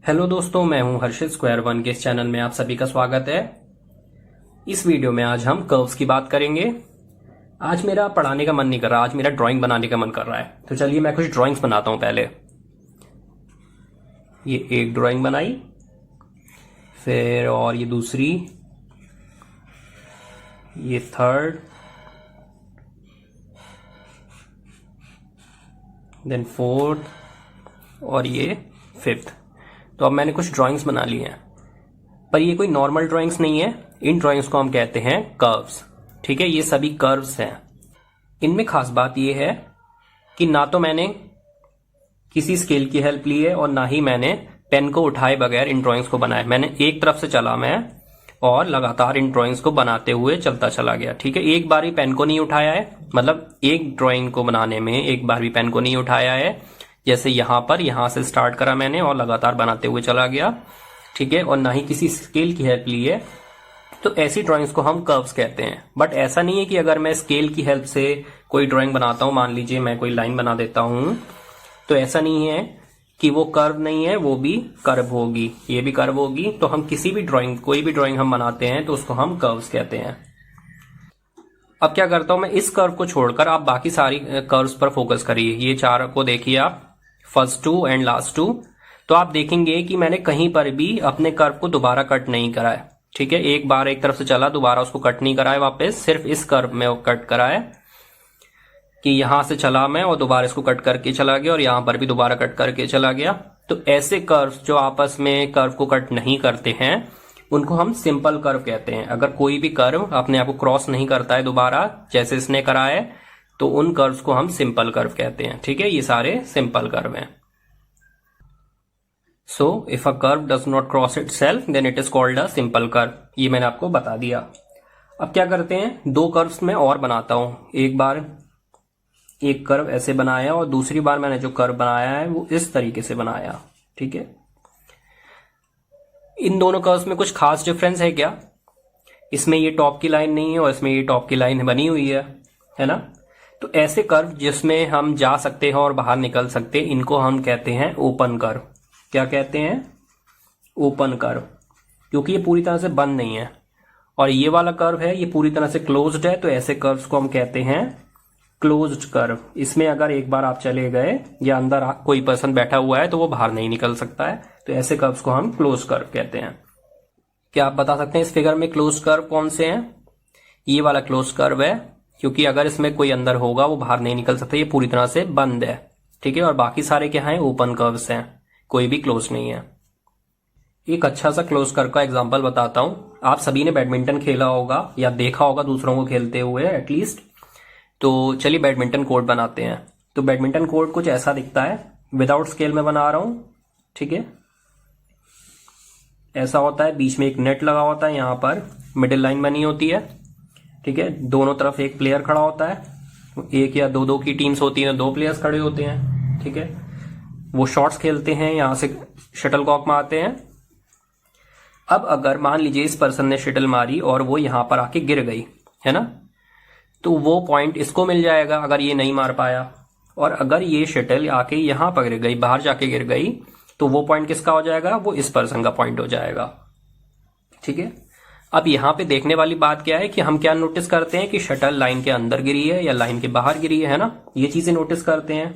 Hello दोस्तों, मैं हूं हर्षित स्क्वायर वन के इस चैनल में आप सभी का स्वागत है। इस वीडियो में आज हम कर्व्स की बात करेंगे। आज मेरा पढ़ाने का मन नहीं कर रहा, आज मेरा ड्राइंग बनाने का मन कर रहा है। तो चलिए मैं कुछ ड्राइंग्स बनाता हूं। पहले ये एक ड्राइंग बनाई, फिर और ये दूसरी, ये थर्ड, देन फोर्थ और ये फिफ्थ। तो अब मैंने कुछ ड्राइंग्स बना ली हैं, पर ये कोई नॉर्मल ड्राइंग्स नहीं है। इन ड्राइंग्स को हम कहते हैं कर्व्स। ठीक है, ये सभी कर्व्स हैं। इनमें खास बात ये है कि ना तो मैंने किसी स्केल की हेल्प ली है और ना ही मैंने पेन को उठाए बगैर इन ड्राइंग्स को बनाया। मैंने एक तरफ से चला मैं और लगातार इन ड्राइंग्स को बनाते हुए चलता चला गया। ठीक है, एक बार भी पेन को नहीं उठाया है, मतलब एक ड्राइंग को बनाने में एक बार भी पेन को नहीं उठाया है। जैसे यहां से स्टार्ट करा मैंने और लगातार बनाते हुए चला गया। ठीक है, और ना ही किसी स्केल की हेल्प ली है। तो ऐसी ड्राइंग्स को हम कर्व्स कहते हैं। बट ऐसा नहीं है कि अगर मैं स्केल की हेल्प से कोई ड्राइंग बनाता हूं, मान लीजिए मैं कोई लाइन बना देता हूं, तो ऐसा नहीं है कि वो कर्व नहीं है, वो भी कर्व होगी, ये भी कर्व होगी। तो हम किसी भी ड्राइंग, कोई भी ड्राइंग हम बनाते हैं तो उसको हम कर्व्स कहते हैं। अब क्या करता हूं मैं, इस कर्व को छोड़कर आप बाकी सारी कर्व्स पर फोकस करिए। ये चार को देखिए आप, first two and last two. तो आप देखेंगे कि मैंने कहीं पर भी अपने कर्व को दोबारा कट नहीं करा है। ठीक है, एक बार एक तरफ से चला, दोबारा उसको कट नहीं करा है वापस, सिर्फ इस कर्व में वो कट करा है कि यहां से चला मैं और दोबारा इसको कट करके चला गया और यहां पर भी दोबारा कट करके चला गया। तो ऐसे कर्व्स जो आपस में कर्व को कट नहीं करते हैं उनको हम सिंपल कर्व कहते हैं। अगर कोई भी कर्व अपने आप को क्रॉस नहीं करता है दोबारा, जैसे इसने करा है, तो उन कर्व्स को हम सिंपल कर्व कहते हैं। ठीक है, ये सारे सिंपल कर्व हैं। So if a curve does not cross itself then it is called a simple curve. ये मैंने आपको बता दिया। अब क्या करते हैं, दो कर्व्स में और बनाता हूं। एक बार एक कर्व ऐसे बनाया और दूसरी बार मैंने जो कर्व बनाया है वो इस तरीके से बनाया। ठीक है, इन दोनों कर्व्स में कुछ खास डिफरेंस है क्या? इसमें ये टॉप की लाइन नहीं है और इसमें ये टॉप की लाइन बनी हुई है ना। तो ऐसे कर्व जिसमें हम जा सकते हैं और बाहर निकल सकते हैं, इनको हम कहते हैं ओपन कर्व। क्या कहते हैं? ओपन कर्व, क्योंकि ये पूरी तरह से बंद नहीं है। और ये वाला कर्व है, ये पूरी तरह से क्लोज्ड है, तो ऐसे कर्व्स को हम कहते हैं क्लोज्ड कर्व। इसमें अगर एक बार आप चले गए या अंदर कोई पर्सन बैठा हुआ है तो वो बाहर नहीं निकल सकता है। तो ऐसे कर्व्स को हम क्लोज कर्व कहते हैं। क्या आप बता सकते हैं इस फिगर में क्लोज कर्व कौन से हैं? ये वाला क्लोज कर्व है, क्योंकि अगर इसमें कोई अंदर होगा वो बाहर नहीं निकल सकता, ये पूरी तरह से बंद है। ठीक है, और बाकी सारे क्या हैं? ओपन कर्व्स हैं, कोई भी क्लोज नहीं है। एक अच्छा सा क्लोज कर्व का एग्जांपल बताता हूं। आप सभी ने बैडमिंटन खेला होगा या देखा होगा दूसरों को खेलते हुए एटलीस्ट। तो चलिए बैडमिंटन कोर्ट बनाते हैं। तो बैडमिंटन कोर्ट कुछ ऐसा दिखता है, विदाउट स्केल में बना रहा हूं। ठीक है, ऐसा होता है, बीच में एक नेट लगा होता है, यहां पर मिडिल लाइन बनी होती है। ठीक है, दोनों तरफ एक प्लेयर खड़ा होता है, एक या दो की टीम्स होती है, दो प्लेयर्स खड़े होते हैं। ठीक है, वो शॉट्स खेलते हैं, यहां से शटलकॉक मारते हैं। अब अगर मान लीजिए इस पर्सन ने शटल मारी और वो यहां पर आके गिर गई, है ना, तो वो पॉइंट इसको मिल जाएगा अगर ये नहीं मार पाया। और अगर ये शटल आके यहां पर गिर गई, बाहर जाके गिर गई, तो वो पॉइंट किसका हो जाएगा? वो इस पर्सन का पॉइंट हो जाएगा। ठीक है, अब यहां पे देखने वाली बात क्या है कि हम क्या नोटिस करते हैं कि शटल लाइन के अंदर गिरी है या लाइन के बाहर गिरी है ना, ये चीजें नोटिस करते हैं।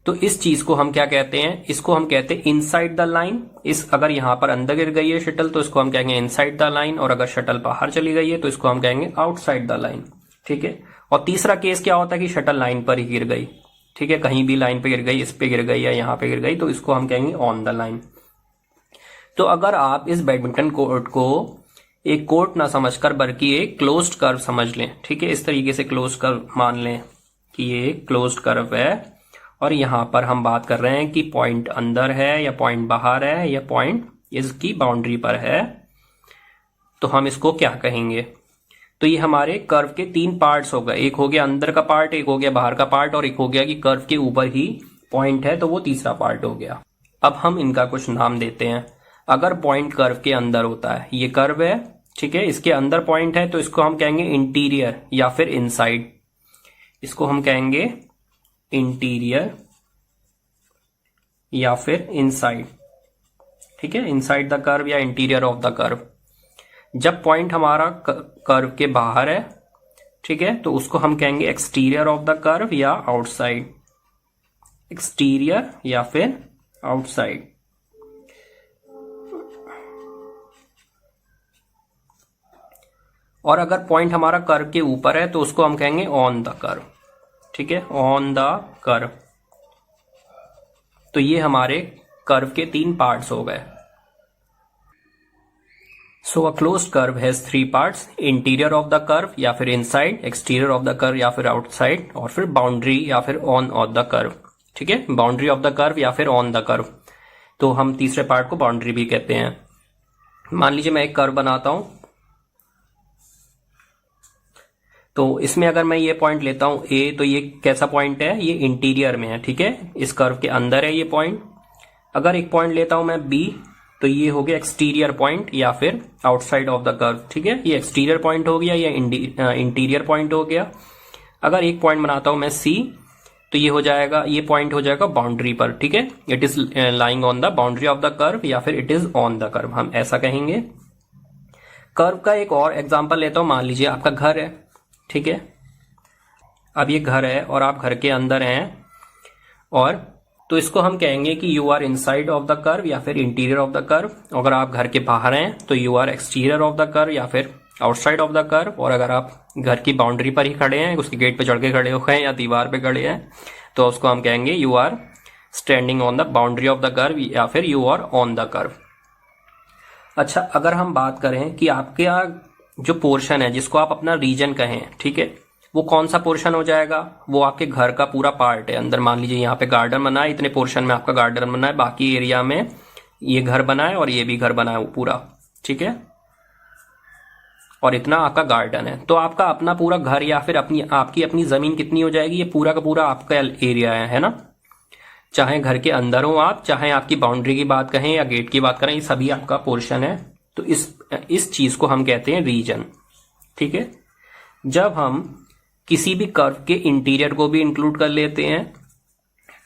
तो इस चीज को हम क्या कहते हैं? इसको हम कहते हैं इनसाइड द लाइन। इस अगर यहां पर अंदर गिर गई है शटल तो इसको हम कहेंगे इनसाइड द लाइन, और अगर शटल बाहर चली गई है तो इसको हम कहेंगे आउटसाइड द लाइन। ठीक है, और तीसरा केस क्या होता है कि शटल लाइन पर ही गिर गई। ठीक है, कहीं भी लाइन पे गिर गई, इस पे गिर गई या यहां पे गिर गई, तो इसको हम कहेंगे ऑन द लाइन। तो अगर आप इस बैडमिंटन कोर्ट को एक कोर्ट ना समझकर बल्कि एक क्लोज्ड कर्व समझ लें, ठीक है, इस तरीके से क्लोज्ड कर्व मान लें कि ये क्लोज्ड कर्व है, और यहां पर हम बात कर रहे हैं कि पॉइंट अंदर है या पॉइंट बाहर है या पॉइंट इसकी बाउंड्री पर है, तो हम इसको क्या कहेंगे? तो ये हमारे कर्व के तीन पार्ट्स हो गए। एक हो गया अंदर का पार्ट, एक हो गया बाहर का पार्ट, और एक हो गया कि कर्व के ऊपर ही पॉइंट है, तो वो तीसरा पार्ट हो गया। अब हम इनका कुछ नाम देते हैं। अगर पॉइंट कर्व के अंदर होता है, ये कर्व है, ठीक है, इसके अंदर पॉइंट है, तो इसको हम कहेंगे इंटीरियर या फिर इनसाइड। इसको हम कहेंगे इंटीरियर या फिर इनसाइड। ठीक है, इनसाइड द कर्व या इंटीरियर ऑफ द कर्व। जब पॉइंट हमारा कर्व के बाहर है, ठीक है, तो उसको हम कहेंगे एक्सटीरियर ऑफ द कर्व या आउटसाइड, एक्सटीरियर या फिर आउटसाइड। और अगर पॉइंट हमारा कर्व के ऊपर है तो उसको हम कहेंगे ऑन द कर्व, ठीक है, ऑन द कर्व। तो ये हमारे कर्व के 3 पार्ट्स हो गए। So a closed curve has 3 parts, interior of the curve या फिर inside, exterior of the curve या फिर आउटसाइड, और फिर बाउंड्री या फिर ऑन ऑफ द कर्व, ठीक है, बाउंड्री ऑफ द कर्व या फिर ऑन द कर्व। तो हम तीसरे पार्ट को बाउंड्री भी कहते हैं। मान लीजिए मैं एक कर्व बनाता हूं, तो इसमें अगर मैं ये पॉइंट लेता हूं ए, तो ये कैसा पॉइंट है, ये इंटीरियर में है, ठीक है, इस कर्व के अंदर है ये पॉइंट। अगर एक पॉइंट लेता हूं मैं बी, तो ये हो गया एक्सटीरियर पॉइंट या फिर आउटसाइड ऑफ द कर्व, ठीक है, ये एक्सटीरियर पॉइंट हो गया या इंटीरियर पॉइंट हो गया। अगर एक पॉइंट बनाता हूं मैं सी, तो ये हो जाएगा, ये पॉइंट हो जाएगा बाउंड्री पर, ठीक है, it is lying on the boundary of the curve या फिर it is on the curve, हम ऐसा कहेंगे। कर्व का एक और एग्जांपल लेता हूं, मान लीजिए आपका घर है, ठीक है, अब ये घर है और आप घर के अंदर हैं, और तो इसको हम कहेंगे कि you are inside of the curve या फिर इंटीरियर ऑफ द कर्व। अगर आप घर के बाहर हैं तो you are exterior of the curve या फिर आउटसाइड ऑफ द कर्व। और अगर आप घर की बाउंड्री पर ही खड़े हैं, उसके गेट पे चढ़ के खड़े हुए हैं या दीवार पे खड़े हैं, तो उसको हम कहेंगे you are standing on the boundary of the curve या फिर you are on the curve. अच्छा, अगर हम बात करें कि आपके यहाँ जो पोर्शन है जिसको आप अपना रीजन कहें, ठीक है, वो कौन सा पोर्शन हो जाएगा, वो आपके घर का पूरा पार्ट है। अंदर मान लीजिए यहाँ पे गार्डन बना है, इतने पोर्शन में आपका गार्डन बना है, बाकी एरिया में ये घर बना है और ये भी घर बना है पूरा, ठीक है, और इतना आपका गार्डन है। तो आपका अपना पूरा घर या फिर आपकी अपनी जमीन कितनी हो जाएगी, ये पूरा का पूरा आपका एरिया है ना। चाहे घर के अंदर हो आप, चाहे आपकी बाउंड्री की बात कहें या गेट की बात करें, ये सभी आपका पोर्शन है। तो इस चीज को हम कहते हैं रीजन, ठीक है। जब हम किसी भी कर्व के इंटीरियर को भी इंक्लूड कर लेते हैं,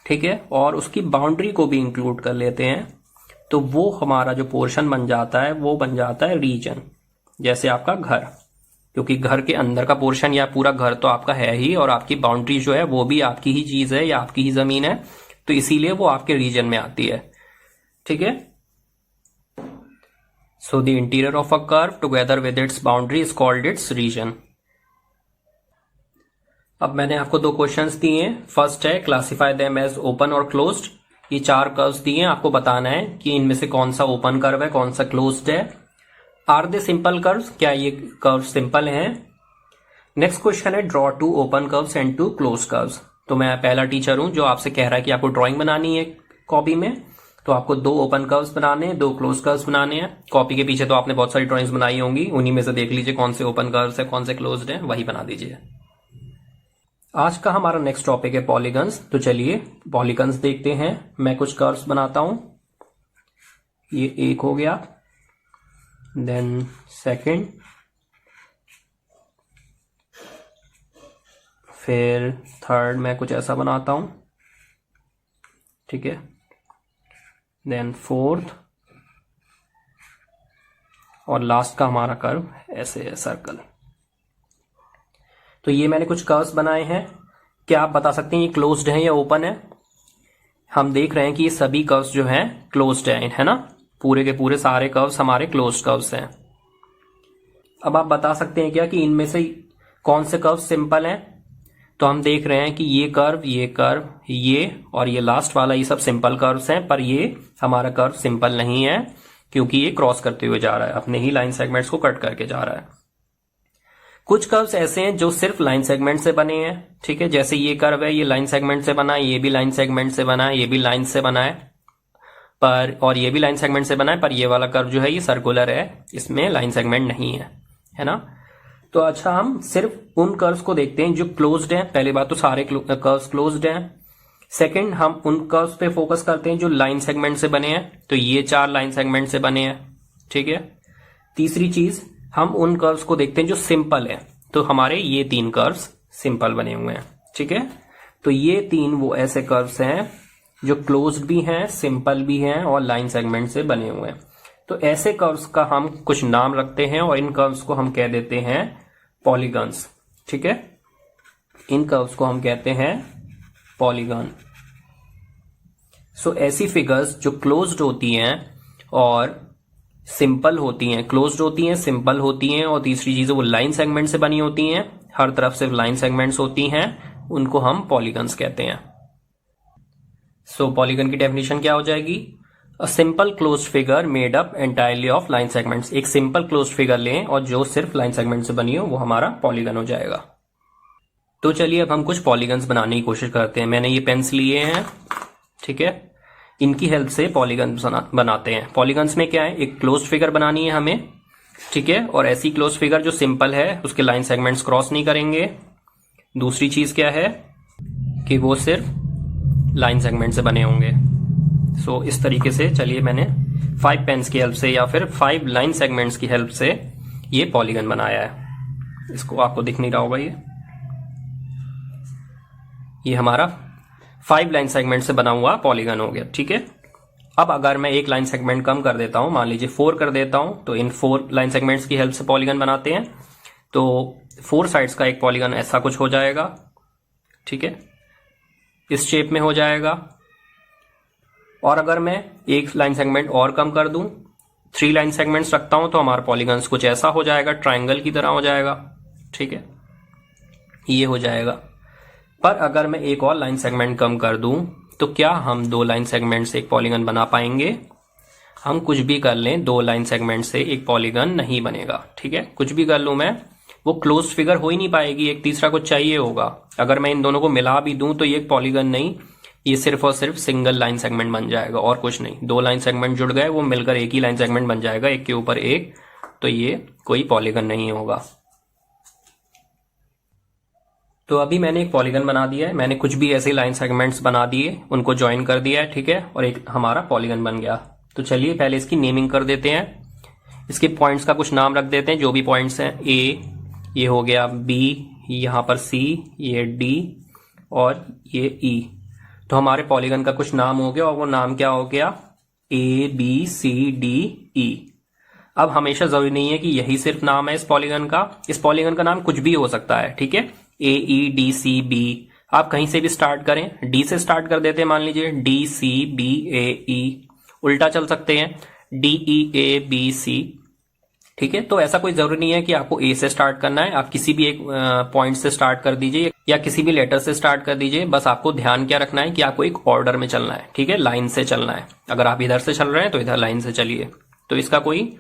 ठीक है, और उसकी बाउंड्री को भी इंक्लूड कर लेते हैं, तो वो हमारा जो पोर्शन बन जाता है वो बन जाता है रीजन। जैसे आपका घर, क्योंकि घर के अंदर का पोर्शन या पूरा घर तो आपका है ही, और आपकी बाउंड्री जो है वो भी आपकी ही चीज है या आपकी ही जमीन है, तो इसीलिए वो आपके रीजन में आती है, ठीक है। So the interior of a curve together with its boundary is called its region. अब मैंने आपको 2 क्वेश्चंस दिए हैं। फर्स्ट है क्लासिफाई देम एज ओपन और क्लोज्ड। ये 4 कर्व्स दिए हैं, आपको बताना है कि इनमें से कौन सा ओपन कर्व है, कौन सा क्लोज्ड है। आर दे सिंपल कर्व्स, क्या ये कर्व सिंपल हैं। नेक्स्ट क्वेश्चन है draw 2 open curves and 2 closed curves. तो मैं पहला टीचर हूं जो आपसे कह रहा है कि आपको ड्राइंग बनानी है कॉपी में, तो आपको 2 ओपन कर्व्स बनाने हैं, 2 क्लोज कर्व्स बनाने हैं। कॉपी के पीछे तो आपने बहुत सारी ड्राइंग्स बनाई होंगी, उन्हीं में से देख लीजिए कौन से ओपन कर्व्स है, कौन से क्लोज्ड है, वही बना दीजिए। आज का हमारा नेक्स्ट टॉपिक है पॉलीगन्स। तो चलिए पॉलीगन्स देखते हैं। मैं कुछ कर्व्स बनाता हूं, ये एक हो गया, देन सेकंड, फिर थर्ड मैं कुछ ऐसा बनाता हूं, ठीक है, देन फोर्थ, और लास्ट का हमारा कर्व ऐसे है, सर्कल। तो ये मैंने कुछ कर्व्स बनाए हैं। क्या आप बता सकते हैं ये क्लोज्ड है या ओपन है? हम देख रहे हैं कि ये सभी कर्व्स जो हैं क्लोज्ड है ना, पूरे के पूरे सारे कर्व्स हमारे क्लोज्ड कर्व्स हैं। अब आप बता सकते हैं क्या कि इनमें से कौन से कर्व सिंपल हैं? तो हम देख रहे हैं कि ये कर्व, ये और ये लास्ट वाला, ये सब सिंपल कर्व्स हैं, पर ये हमारा कर्व सिंपल नहीं है क्योंकि ये क्रॉस करते हुए जा रहा है, अपने ही लाइन सेगमेंट्स को कट करके जा रहा है। कुछ कर्व्स ऐसे हैं जो सिर्फ लाइन सेगमेंट से बने हैं, ठीक है, जैसे ये कर्व है, ये लाइन सेगमेंट से बना है, ये भी लाइन सेगमेंट से बना है, ये भी लाइन से बना है, पर और ये भी लाइन सेगमेंट से बना है, पर ये वाला कर्व जो है ये सर्कुलर है, इसमें लाइन सेगमेंट नहीं है ना। तो अच्छा, हम सिर्फ उन कर्व्स को देखते हैं जो क्लोज्ड हैं। पहली बात तो सारे कर्व्स क्लोज्ड हैं। सेकंड, हम उन कर्व्स पे फोकस करते हैं जो लाइन सेगमेंट से बने हैं, तो ये 4 लाइन सेगमेंट से बने हैं, ठीक है। तीसरी चीज, हम उन कर्व्स को देखते हैं जो सिंपल है, तो हमारे ये 3 कर्व्स सिंपल बने हुए हैं, ठीक है। तो ये 3 वो ऐसे कर्व्स हैं जो क्लोज्ड भी हैं, सिंपल भी हैं और लाइन सेगमेंट से बने हुए हैं। तो ऐसे कर्व्स का हम कुछ नाम रखते हैं और इन कर्व्स को हम कह देते हैं पॉलीगन्स। ठीक है, इन कर्व्स को हम कहते हैं पॉलीगन। सो ऐसी फिगर्स जो क्लोज्ड होती हैं और सिंपल होती हैं, क्लोज्ड होती हैं, सिंपल होती हैं और तीसरी चीज वो लाइन सेगमेंट से बनी होती हैं, हर तरफ सिर्फ लाइन सेगमेंट्स होती हैं, उनको हम पॉलीगन्स कहते हैं। सो पॉलीगन की डेफिनेशन क्या हो जाएगी? A simple closed figure made up entirely of line segments. एक सिंपल क्लोज्ड फिगर लें और जो सिर्फ लाइन सेगमेंट से बनी हो वो हमारा पॉलीगन हो जाएगा। तो चलिए अब हम कुछ पॉलीगन्स बनाने की कोशिश करते हैं। मैंने ये पेन्स लिए हैं, ठीक है, इनकी हेल्प से पॉलीगन बनाते हैं। पॉलीगन्स में क्या है, एक क्लोज्ड फिगर बनानी है हमें, ठीक है, और ऐसी क्लोज्ड फिगर जो सिंपल है, उसके लाइन सेगमेंट्स क्रॉस नहीं करेंगे। दूसरी चीज क्या है कि वो सिर्फ लाइन सेगमेंट से बने होंगे। सो इस तरीके से चलिए मैंने 5 पेन्स की हेल्प से या फिर 5 लाइन सेगमेंट्स की हेल्प से ये पॉलीगन बनाया है। इसको आपको दिख नहीं रहा होगा, ये हमारा 5 लाइन सेगमेंट से बना हुआ पॉलीगन हो गया। ठीक है, अब अगर मैं एक लाइन सेगमेंट कम कर देता हूं, मान लीजिए 4 कर देता हूं, तो इन 4 लाइन सेगमेंट्स की हेल्प से पॉलीगन बनाते हैं। तो 4 साइड्स का एक पॉलीगन ऐसा कुछ हो जाएगा, ठीक है, इस शेप में हो जाएगा। और अगर मैं एक लाइन सेगमेंट और कम कर दूं, 3 लाइन सेगमेंट्स रखता हूं, तो हमारा पॉलीगन्स कुछ ऐसा हो जाएगा, ट्राइंगल की तरह हो जाएगा। ठीक है, ये हो जाएगा। पर अगर मैं एक और लाइन सेगमेंट कम कर दूं, तो क्या हम 2 लाइन सेगमेंट से एक पॉलीगन बना पाएंगे? हम कुछ भी कर लें, 2 लाइन सेगमेंट से एक पॉलीगन नहीं बनेगा। ठीक है, कुछ भी कर लूं मैं, वो क्लोज्ड फिगर हो ही नहीं पाएगी, एक तीसरा कुछ चाहिए होगा। अगर मैं इन दोनों को मिला भी दूं तो ये एक पॉलीगन नहीं, ये सिर्फ और सिर्फ सिंगल लाइन सेगमेंट बन जाएगा और कुछ नहीं। 2 लाइन सेगमेंट जुड़ गए, वो मिलकर एक ही लाइन सेगमेंट बन जाएगा, एक के ऊपर एक, तो ये कोई पॉलीगन नहीं होगा। तो अभी मैंने एक पॉलीगन बना दिया है, मैंने कुछ भी ऐसे लाइन सेगमेंट्स बना दिए, उनको ज्वाइन कर दिया है, ठीक है, और एक हमारा पॉलीगन बन गया। तो चलिए पहले इसकी नेमिंग कर देते हैं। इसके पॉइंट्स का कुछ नाम रख देते हैं, जो भी पॉइंट्स हैं। ए, ये हो गया बी, यहां पर सी, ये डी और ये ई। तो हमारे पॉलीगन का कुछ नाम हो गया और वो नाम क्या हो गया? A B C D E. अब हमेशा जरूरी नहीं है कि यही सिर्फ नाम है इस पॉलीगन का, इस पॉलीगन का नाम कुछ भी हो सकता है। ठीक है, ए ई डी सी बी, आप कहीं से भी स्टार्ट करें, डी से स्टार्ट कर देते हैं, मान लीजिए डी सी बी ए ई, उल्टा चल सकते हैं डी ई ए बी सी। ठीक है, तो ऐसा कोई जरूरी नहीं है कि आपको ए से स्टार्ट करना है, आप किसी भी एक पॉइंट से स्टार्ट कर दीजिए या किसी भी लेटर से स्टार्ट कर दीजिए। बस आपको ध्यान क्या रखना है कि आपको एक ऑर्डर में चलना है, ठीक है, लाइन से चलना है। अगर आप इधर से चल रहे हैं तो इधर लाइन से चलिए। तो इसका कोई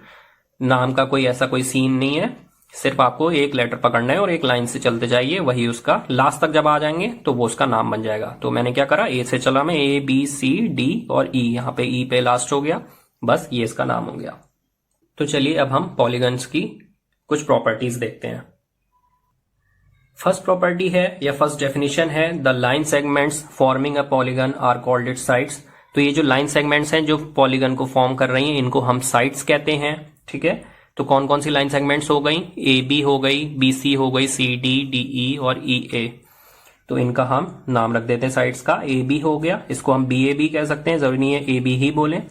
नाम का कोई ऐसा कोई सीन नहीं है, सिर्फ आपको एक लेटर पकड़ना है और एक लाइन से चलते जाइए, वही उसका लास्ट तक जब आ जाएंगे तो वो उसका नाम बन जाएगा। तो मैंने क्या करा, ए से चला मैं, ए बी सी डी और ई, यहाँ पे ई पे लास्ट हो गया, बस ये इसका नाम हो गया। तो चलिए अब हम पॉलीगन्स की कुछ प्रॉपर्टीज देखते हैं। फर्स्ट प्रॉपर्टी है या फर्स्ट डेफिनेशन है, the line segments forming a polygon are called its sides. तो ये जो लाइन सेगमेंट्स हैं जो पॉलीगन को फॉर्म कर रही हैं, इनको हम साइड्स कहते हैं। ठीक है, तो कौन कौन सी लाइन सेगमेंट्स हो गई? ए बी हो गई, बी सी हो गई, सी डी, डी ई और ई ए। तो इनका हम नाम रख देते हैं साइड्स का। ए बी हो गया, इसको हम बी ए बी कह सकते हैं, जरूरी नहीं है ए बी ही बोले।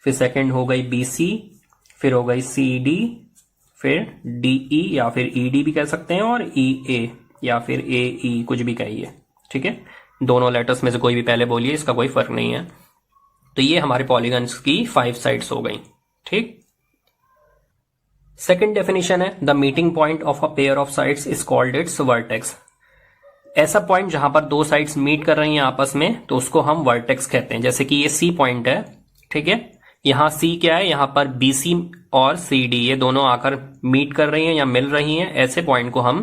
फिर सेकंड हो गई बी सी, फिर हो गई सी डी, फिर डी ई या फिर ई डी भी कह सकते हैं, और ई ए या फिर ए ई, कुछ भी कहिए। ठीक है, दोनों लेटर्स में से कोई भी पहले बोलिए, इसका कोई फर्क नहीं है। तो ये हमारे पॉलीगन्स की 5 साइड्स हो गई। ठीक, सेकेंड डेफिनेशन है, the meeting point of a pair of sides is called its vertex. ऐसा पॉइंट जहां पर 2 साइड्स मीट कर रही हैं आपस में, तो उसको हम वर्टेक्स कहते हैं। जैसे कि ये सी पॉइंट है, ठीक है, यहां सी क्या है, यहां पर बी सी और सी डी ये दोनों आकर मीट कर रही हैं या मिल रही हैं, ऐसे पॉइंट को हम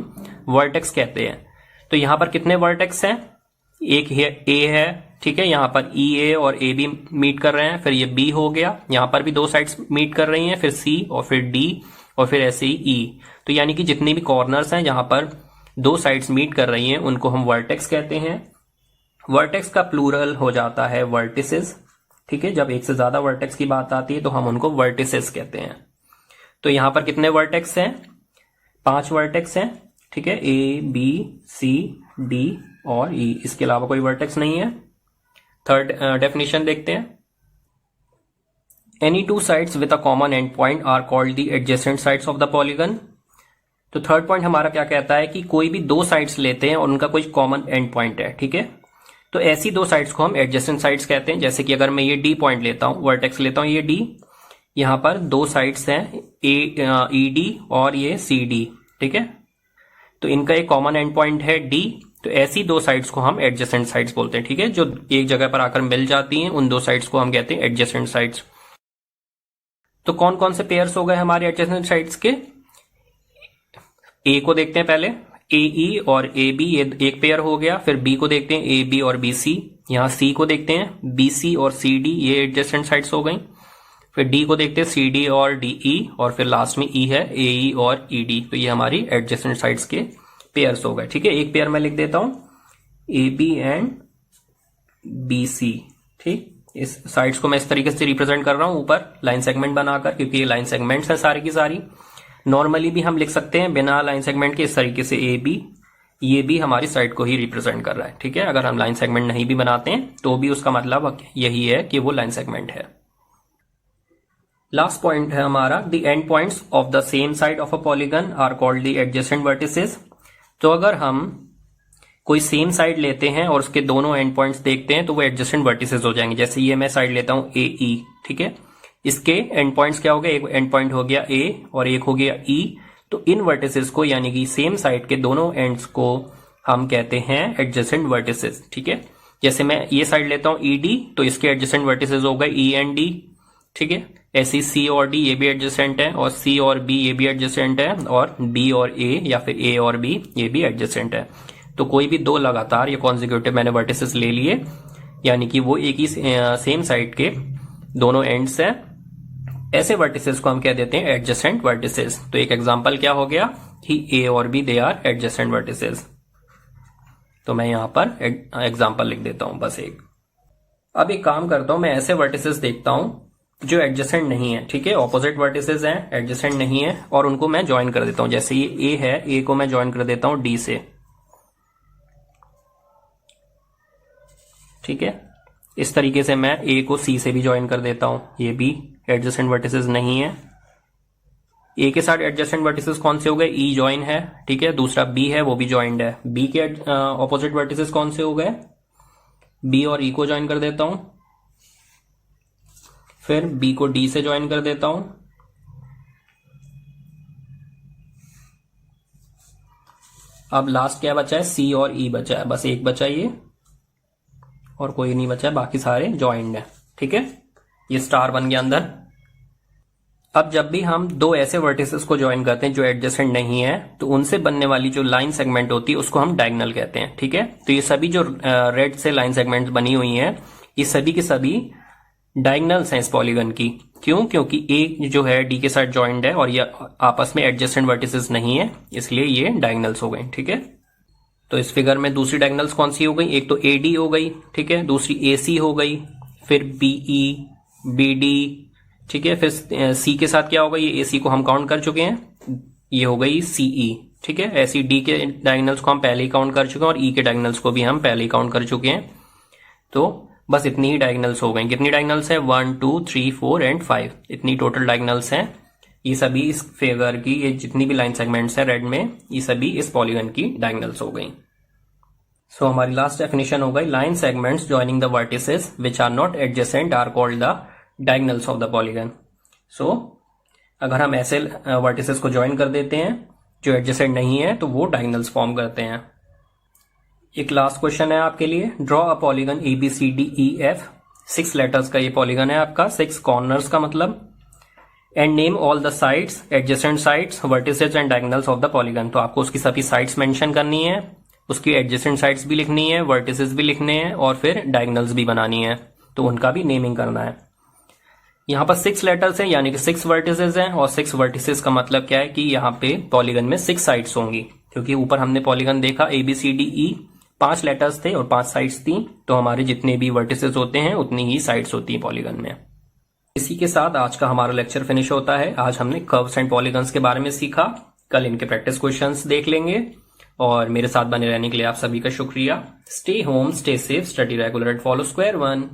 वर्टेक्स कहते हैं। तो यहां पर कितने वर्टेक्स हैं? एक ए है, ठीक है, यहां पर ई ए और ए बी मीट कर रहे हैं, फिर ये बी हो गया, यहां पर भी 2 साइड्स मीट कर रही हैं, फिर सी और फिर डी और फिर ऐसे ही ई। तो यानी कि जितनी भी कॉर्नर्स हैं जहां पर 2 साइड्स मीट कर रही हैं, उनको हम वर्टेक्स कहते हैं। वर्टेक्स का प्लूरल हो जाता है वर्टिसेस। ठीक है, जब एक से ज्यादा वर्टेक्स की बात आती है तो हम उनको वर्टिसेस कहते हैं। तो यहां पर कितने वर्टेक्स हैं? 5 वर्टेक्स हैं। ठीक है, ए बी सी डी और ई, इसके अलावा कोई वर्टेक्स नहीं है। थर्ड डेफिनेशन देखते हैं। Any two sides with a common end point are called the adjacent sides of the polygon. तो थर्ड पॉइंट हमारा क्या कहता है कि कोई भी दो साइड्स लेते हैं और उनका कोई कॉमन एंड पॉइंट है, ठीक है, तो ऐसी दो साइड्स को हम एडजेसेंट साइड्स कहते हैं। जैसे कि अगर मैं ये डी पॉइंट लेता हूं, वर्टेक्स लेता हूं, ये डी, यहां पर दो साइड्स हैं ई डी और ये सी डी, ठीक है, तो इनका एक कॉमन एंड पॉइंट है डी, तो ऐसी दो साइड्स को हम एडजेसेंट साइड्स बोलते हैं, ठीक है, जो एक जगह पर आकर मिल जाती हैं, उन दो साइड्स को हम कहते हैं एडजेसेंट साइड्स। तो कौन कौन से पेयर्स हो गए हमारे एडजेसेंट साइड्स के? ए को देखते हैं पहले, ए ई और ए बी, ये एक पेयर हो गया। फिर बी को देखते हैं, ए बी और बी सी। यहां सी को देखते हैं, बी सी और सी डी, ये एडजेसेंट साइड्स हो गई। फिर डी को देखते हैं, सी डी और डी ई, और फिर लास्ट में ई है, ए ई और ई डी। तो ये हमारी एडजेसेंट साइड्स के पेयर्स हो गए, ठीक है। एक पेयर मैं लिख देता हूं, A B and B C, ठीक। इस साइड्स को मैं इस तरीके से रिप्रेजेंट कर रहा हूं ऊपर लाइन सेगमेंट बनाकर, क्योंकि ये लाइन सेगमेंट्स है सारी की सारी। नॉर्मली भी हम लिख सकते हैं बिना लाइन सेगमेंट के, इस तरीके से ए बी, ये भी हमारी साइड को ही रिप्रेजेंट कर रहा है, ठीक है। अगर हम लाइन सेगमेंट नहीं भी बनाते हैं तो भी उसका मतलब यही है कि वो लाइन सेगमेंट है। लास्ट पॉइंट है हमारा, the end points of the same side of a polygon are called the adjacent vertices. तो अगर हम कोई सेम साइड लेते हैं और उसके दोनों एंड पॉइंट्स देखते हैं तो वो एडजेसेंट वर्टिसेस हो जाएंगे। जैसे ये मैं साइड लेता हूं ए ई, ठीक है, इसके एंड पॉइंट्स क्या हो गए, एक एंड पॉइंट हो गया ए और एक हो गया ई, तो इन वर्टिसेस को यानी कि सेम साइड के दोनों एंड्स को हम कहते हैं एडजेसेंट वर्टिसेस, ठीक है। जैसे मैं ये साइड लेता हूं ई डी, तो इसके एडजेसेंट वर्टिसेस हो गए ई एंड डी, ठीक है। ऐसी सी और डी, ये भी एडजेसेंट है, और सी और बी, ये भी एडजेसेंट है, और बी और ए या फिर ए और बी, ये भी एडजेसेंट है। तो कोई भी दो लगातार ये कॉन्जिक्यूटिव मैंने वर्टिसेस ले लिए, यानी कि वो एक ही सेम साइड के दोनों एंड्स हैं, ऐसे वर्टिसेस को हम कह देते हैं एडजेसेंट वर्टिसेस। तो एक एग्जांपल क्या हो गया कि ए और B they are adjacent vertices. तो मैं यहां पर एग्जांपल लिख देता हूं बस एक। अब एक काम करता हूं, मैं ऐसे वर्टिसेस देखता हूं जो एडजेसेंट नहीं है, ठीक है, ऑपोजिट वर्टिसेस हैं, एडजेसेंट नहीं है, और उनको मैं ज्वाइन कर देता हूं। जैसे ये ए है, ए को मैं ज्वाइन कर देता हूं डी से, ठीक है। इस तरीके से मैं ए को सी से भी ज्वाइन कर देता हूं, ये भी एडजेसेंट वर्टिसेस नहीं है। ए के साथ एडजेसेंट वर्टिसेस कौन से हो गए, ई ज्वाइन है, ठीक है। दूसरा बी है, वो भी ज्वाइंड है। बी के ऑपोजिट वर्टिसेस कौन से हो गए, बी और ई को ज्वाइन कर देता हूं। फिर बी को डी से ज्वाइन कर देता हूं। अब लास्ट क्या बचा है, सी और ई बचा है, बस एक बचा ये, और कोई नहीं बचा है, बाकी सारे ज्वाइंड है, ठीक है। ये स्टार बन गया अंदर। अब जब भी हम दो ऐसे वर्टिसेस को ज्वाइन करते हैं जो एडजेसेंट नहीं है, तो उनसे बनने वाली जो लाइन सेगमेंट होती है उसको हम डायगोनल कहते हैं, ठीक है। तो ये सभी जो रेड से लाइन सेगमेंट बनी हुई हैं, ये सभी के सभी डायगोनल्स हैं इस पॉलीगन की। क्यों? क्योंकि ए जो है डी के साथ ज्वाइंड है और ये आपस में एडजेसेंट वर्टिसेस नहीं है, इसलिए ये डायगोनल्स हो गए, ठीक है। तो इस फिगर में दूसरी डायगोनल्स कौन सी हो गई, एक तो ए डी हो गई, ठीक है, दूसरी ए सी हो गई, फिर बी ई, बी डी, ठीक है, फिर सी के साथ क्या होगा, ये ए सी को हम काउंट कर चुके हैं, ये हो गई सी ई, ठीक है। ऐसी डी के डायगोनल्स को हम पहले ही काउंट कर चुके हैं और ई के डायगोनल्स को भी हम पहले ही काउंट कर चुके हैं। तो बस इतनी ही डायगोनल्स हो गई। कितनी डायगोनल्स है, 1 2 3 4 एंड 5, इतनी टोटल डायगोनल्स हैं। ये सभी इस फिगर की, ये जितनी भी लाइन सेगमेंट्स है रेड में, ये सभी इस पॉलीगन की डायगोनल्स हो गई। सो हमारी लास्ट डेफिनेशन हो गई, line segments joining the vertices which are not adjacent are called the diagonals of the polygon. So अगर हम ऐसे वर्टिसेस को ज्वाइन कर देते हैं जो एडजेसेंट नहीं है, तो वो डायगोनल्स फॉर्म करते हैं। एक लास्ट क्वेश्चन है आपके लिए, draw a polygon A B C D E F, 6 letters का ये पॉलीगन है आपका, 6 कॉर्नर्स का मतलब, and name all the sides, adjacent sides, vertices and diagonals of the polygon. तो आपको उसकी सभी साइड्स मेंशन करनी है, उसकी एडजेसेंट साइड्स भी लिखनी है, वर्टिसेस भी लिखने हैं, और फिर डायगोनल्स भी बनानी है, तो उनका भी नेमिंग करना है। यहाँ पर 6 लेटर्स हैं, यानी कि 6 वर्टिसेस हैं, और 6 वर्टिसेस का मतलब क्या है कि यहाँ पे पॉलीगन में 6 साइड्स होंगी, क्योंकि ऊपर हमने पॉलीगन देखा A B C D E, 5 letters थे और 5 साइड्स थी, तो हमारे जितने भी वर्टिसेस होते हैं उतनी ही साइड्स होती है पॉलीगन में। इसी के साथ आज का हमारा लेक्चर फिनिश होता है। आज हमने कर्व्स एंड पॉलीगन्स के बारे में सीखा, कल इनके प्रैक्टिस क्वेश्चंस देख लेंगे। और मेरे साथ बने रहने के लिए आप सभी का शुक्रिया। Stay home, stay safe, study regular and follow square one.